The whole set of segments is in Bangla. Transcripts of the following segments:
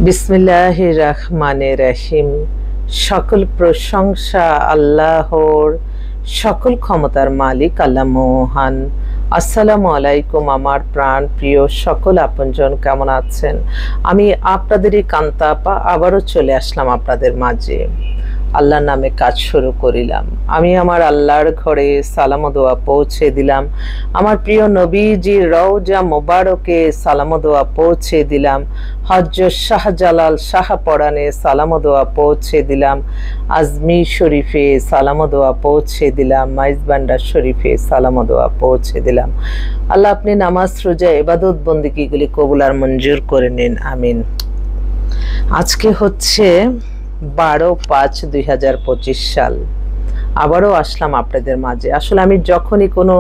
বিসমিল্লাহির রহমানির রহিম। সকল প্রশংসা আল্লাহর, সকল ক্ষমতার মালিক আল্লাহ মহান। আসসালামু আলাইকুম আমার প্রাণ প্রিয় সকল আপনজন, কেমন আছেন? আমি আপনাদেরই কান্তা আপা আবারও চলে আসলাম আপনাদের মাঝে। আল্লাহর নামে কাজ শুরু করিলাম। আমি আমার আল্লাহর ঘরে সালাম দোয়া পৌঁছে দিলাম। আমার প্রিয় নবীজি রওজা মোবারকে সালাম দোয়া পৌঁছে দিলাম। হযরত শাহজালাল শাহপরানে সালাম দোয়া পৌঁছে দিলাম। আজমির শরীফে সালাম দোয়া পৌঁছে দিলাম। মাইজবান্ডার শরীফে সালাম দোয়া পৌঁছে দিলাম। আল্লাহ আপনি নামাজ রোজা ইবাদত বন্দেগীগুলি কবুল আর মঞ্জুর করে নিন, আমিন। আজকে হচ্ছে 12/5/2025 সাল। আবারও আসলাম আপনাদের মাঝে। আসলে আমি যখনই কোনো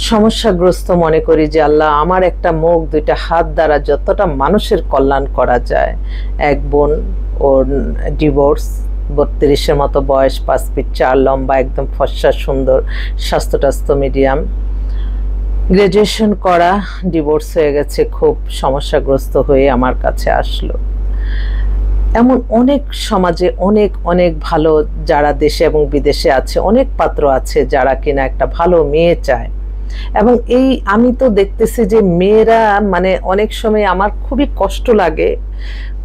সমস্যাগ্রস্ত মনে করি যে আল্লাহ আমার একটা মুখ দুইটা হাত দ্বারা যতটা মানুষের কল্যাণ করা যায়। এক বোন, ওর ডিভোর্স, 32-এর মতো বয়স, 5 ফিট 4 লম্বা, একদম ফর্সা সুন্দর, স্বাস্থ্য মিডিয়াম, গ্রাজুয়েশন করা, ডিভোর্স হয়ে গেছে, খুব সমস্যাগ্রস্ত হয়ে আমার কাছে আসলো। এমন অনেক সমাজে অনেক অনেক ভালো যারা দেশে এবং বিদেশে আছে, অনেক পাত্র আছে যারা কিনা একটা ভালো মেয়ে চায়। এবং এই আমি তো দেখতেছি যে মেয়েরা মানে অনেক সময় আমার খুবই কষ্ট লাগে,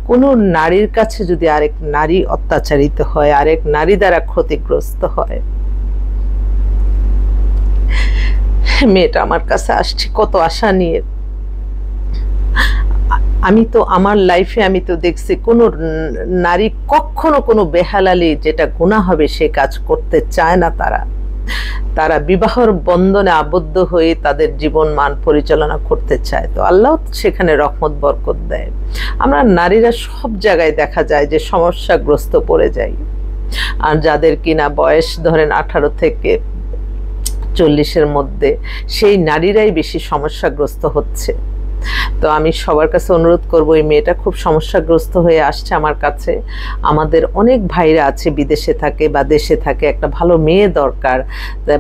কোনো নারীর কাছে যদি আরেক নারী অত্যাচারিত হয়, আরেক নারী দ্বারা ক্ষতিগ্রস্ত হয়। মেয়েটা আমার কাছে আসছে কত আশা নিয়ে। আমি তো আমার লাইফে আমি তো দেখছি কোনো নারী কখনো কোনো বেহালালি যেটা গুনাহ হবে সে কাজ করতে চায় না। তারা বিবাহর বন্ধনে আবদ্ধ হয়ে তাদের জীবন মান পরিচালনা করতে চায়। তো আল্লাহ সেখানে রহমত বরকত দেয়। আমরা নারীরা সব জায়গায় দেখা যায় যে সমস্যাগ্রস্ত পড়ে যাই। আর যাদের কিনা বয়স ধরেন 18 থেকে 40-এর মধ্যে, সেই নারীরাই বেশি সমস্যাগ্রস্ত হচ্ছে। তো আমি সবার কাছে অনুরোধ করব, এই মেয়েটা খুব সমস্যাগ্রস্ত হয়ে আসছে আমার কাছে। আমাদের অনেক ভাইরা আছে বিদেশে থাকে বা দেশে থাকে, একটা ভালো মেয়ে দরকার,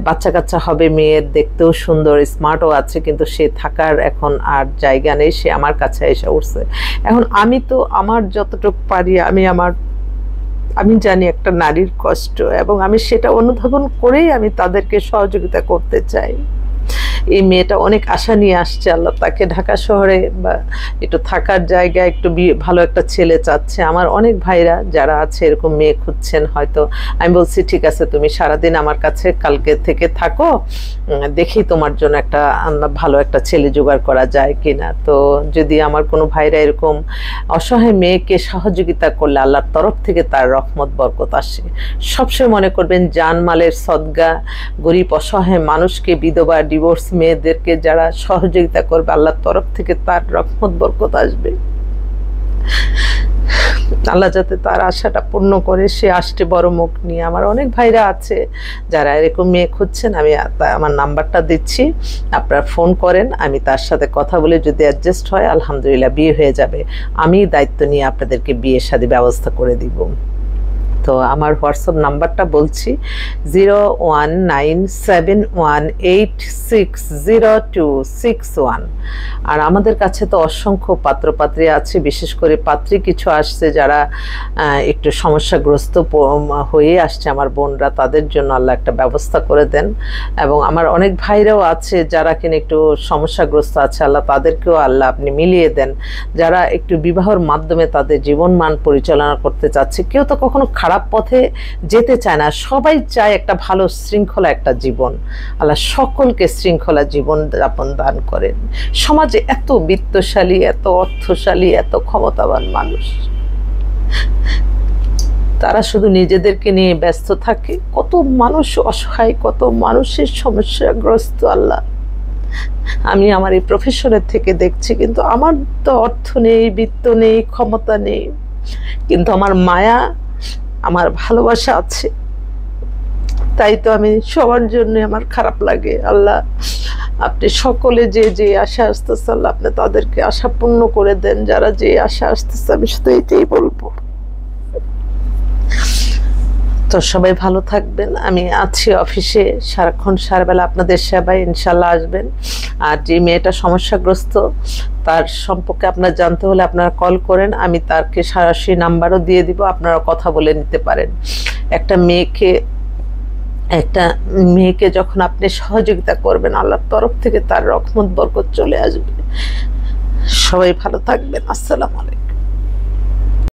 বাচ্চা কাচ্চা হবে, মেয়ের দেখতেও সুন্দর, স্মার্টও আছে, কিন্তু সে থাকার এখন আর জায়গা নেই, সে আমার কাছে এসে উঠছে। এখন আমি তো আমার যতটুকু পারি আমি জানি একটা নারীর কষ্ট, এবং আমি সেটা অনুধাবন করেই আমি তাদেরকে সহযোগিতা করতে চাই। এই মেয়েটা অনেক আশা নিয়ে আসছে, আল্লাহ তাকে ঢাকা শহরে বা একটু থাকার জায়গায় একটু ভালো একটা ছেলে চাচ্ছে। আমার অনেক ভাইরা যারা আছে এরকম মেয়ে খুঁজছেন, হয়তো আমি বলছি ঠিক আছে তুমি সারাদিন আমার কাছে কালকে থেকে থাকো, দেখি তোমার জন্য একটা ভালো একটা ছেলে জোগাড় করা যায় কিনা। তো যদি আমার কোনো ভাইরা এরকম অসহায় মেয়েকে সহযোগিতা করলে আল্লাহর তরফ থেকে তার রহমত বরকত আসে। সবসময় মনে করবেন জানমালের সদকা গরিব অসহায় মানুষকে, বিধবা ডিভোর্স মেয়েদেরকে যারা সহযোগিতা করবে আল্লাহর তরফ থেকে তার রহমত বরকত আসবে। আল্লাহ যাতে তার আশাটা পূর্ণ করে, সে আসছে বড় মুখ নিয়ে। আমার অনেক ভাইরা আছে যারা এরকম মেয়ে খুঁজছেন, আমি আমার নাম্বারটা দিচ্ছি, আপনারা ফোন করেন, আমি তার সাথে কথা বলে যদি অ্যাডজাস্ট হয় আলহামদুলিল্লাহ বিয়ে হয়ে যাবে। আমি দায়িত্ব নিয়ে আপনাদেরকে বিয়ে শাদী ব্যবস্থা করে দিব। তো আমার হোয়াটসঅ্যাপ নাম্বারটা বলছি 019718600261। আর আমাদের কাছে তো অসংখ্য পাত্রপাত্রী আছে, বিশেষ করে পাত্রী কিছু আসছে যারা একটু সমস্যাগ্রস্ত হয়ে আসছে আমার বোনরা, তাদের জন্য আল্লাহ একটা ব্যবস্থা করে দেন। এবং আমার অনেক ভাইরাও আছে যারা কিনা একটু সমস্যাগ্রস্ত আছে, আল্লাহ তাদেরকেও আল্লাহ আপনি মিলিয়ে দেন। যারা একটু বিবাহের মাধ্যমে তাদের জীবন মান পরিচালনা করতে চাচ্ছে, কেউ তো কখনো খারাপ পথে যেতে চায় না, সবাই চায় একটা ভালো শৃঙ্খলা একটা জীবন। আল্লাহ সকলকে শৃঙ্খলা জীবন যাপন দান করেন। সমাজে এত বিত্তশালী, এত অর্থশালী, এত ক্ষমতাবান মানুষ, তারা শুধু নিজেদেরকে নিয়ে ব্যস্ত থাকে। কত মানুষ অসহায়, কত মানুষের সমস্যাগ্রস্ত। আল্লাহ আমি আমার এই প্রফেশনের থেকে দেখছি, কিন্তু আমার তো অর্থ নেই, বিত্ত নেই, ক্ষমতা নেই, কিন্তু আমার মায়া, আমার ভালোবাসা আছে। তাই তো আমি সবার জন্য আমার খারাপ লাগে। আল্লাহ আপনি সকলে যে যে আশা আসতেছে আল্লাহ আপনি তাদেরকে আশা পূর্ণ করে দেন। যারা যে আশা আসতেছে, আমি শুধু এটাই বলবো। তো সবাই ভালো থাকবেন। আমি আছি অফিসে সারাক্ষণ, সারাবেলা আপনাদের সেবায়, ইনশাল্লাহ আসবেন। আর যে মেয়েটা সমস্যাগ্রস্ত তার সম্পর্কে আপনার জানতে হলে আপনারা কল করেন, আমি তাকে সরাসরি নাম্বারও দিয়ে দিব, আপনারা কথা বলে নিতে পারেন। একটা মেয়েকে যখন আপনি সহযোগিতা করবেন, আল্লাহর তরফ থেকে তার রহমত বরকত চলে আসবে। সবাই ভালো থাকবেন। আসসালামু আলাইকুম।